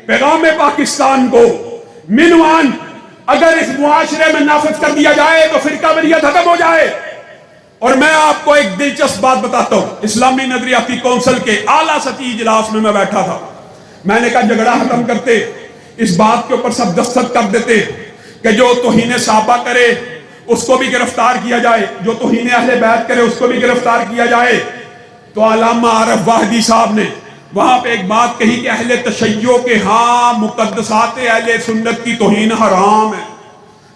پیغام پاکستان کو منوان اگر اس معاشرے میں نافذ کر دیا جائے تو فرقہ واریت ختم ہو جائے۔ اور میں آپ کو ایک دلچسپ بات بتاتا ہوں، اسلامی نظریاتی کونسل کے اعلیٰ سطحی اجلاس میں بیٹھا تھا۔ میں نے کہا جھگڑا ختم کرتے، اس بات کے اوپر سب دستخط کر دیتے کہ جو توہین صحابہ کرے اس کو بھی گرفتار کیا جائے، جو توہین اہل بیت کرے اس کو بھی گرفتار کیا جائے۔ تو علامہ عارف واحدی صاحب نے وہاں پہ ایک بات کہی کہ اہل تشیع کے ہاں مقدسات اہل سنت کی توہین حرام ہے۔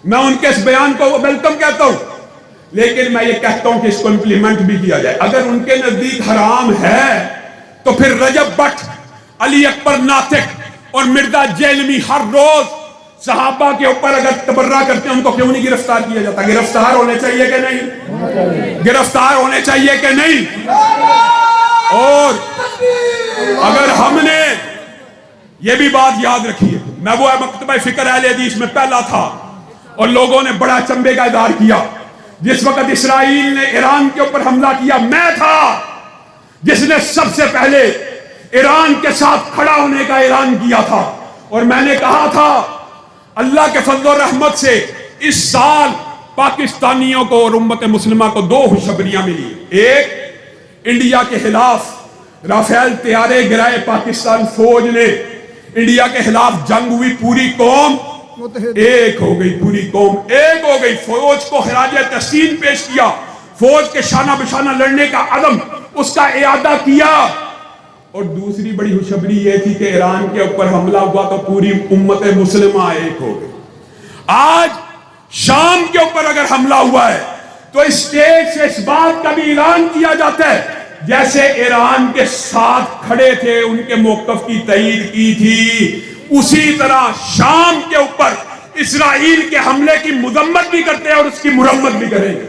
میں ان کے اس بیان کو ویلکم کہتا ہوں، لیکن میں یہ کہتا ہوں کہ اس کو امپلیمنٹ بھی کیا جائے۔ اگر ان کے نزدیک حرام ہے تو پھر رجب بٹ، علی اکبر ناطق اور مرزا جیلمی ہر روز صحابہ کے اوپر اگر تبرہ کرتے ہیں ان کو کیوں نہیں گرفتار کیا جاتا؟ گرفتار ہونے چاہیے کہ نہیں؟ گرفتار ہونے چاہیے کہ نہیں؟ اور اگر ہم نے یہ بھی بات یاد رکھی ہے، میں وہ مکتبہ فکر اہل حدیث میں پہلا تھا اور لوگوں نے بڑا چمبے کا اظہار کیا۔ جس وقت اسرائیل نے ایران کے اوپر حملہ کیا، میں تھا جس نے سب سے پہلے ایران کے ساتھ کھڑا ہونے کا اعلان کیا تھا، اور میں نے کہا تھا اللہ کے فضل و رحمت سے اس سال پاکستانیوں کو اور امت مسلمہ کو دو خوشخبریاں ملی۔ ایک، انڈیا کے خلاف رافیل طیارے گرائے پاکستان فوج نے، انڈیا کے خلاف جنگ ہوئی، پوری قوم ایک ہو گئی، پوری قوم ایک ہو گئی، فوج کو خراج تحسین پیش کیا، فوج کے شانہ بشانہ لڑنے کا عزم اس کا اعادہ کیا۔ اور دوسری بڑی خوشخبری یہ تھی کہ ایران کے اوپر حملہ ہوا تو پوری امت مسلمہ ایک ہو گئی۔ آج شام کے اوپر اگر حملہ ہوا ہے تو اسٹیج سے اس بات کا بھی اعلان کیا جاتا ہے جیسے ایران کے ساتھ کھڑے تھے، ان کے موقف کی تائید کی تھی، اسی طرح شام کے اوپر اسرائیل کے حملے کی مذمت بھی کرتے ہیں اور اس کی مرمت بھی کریں گے۔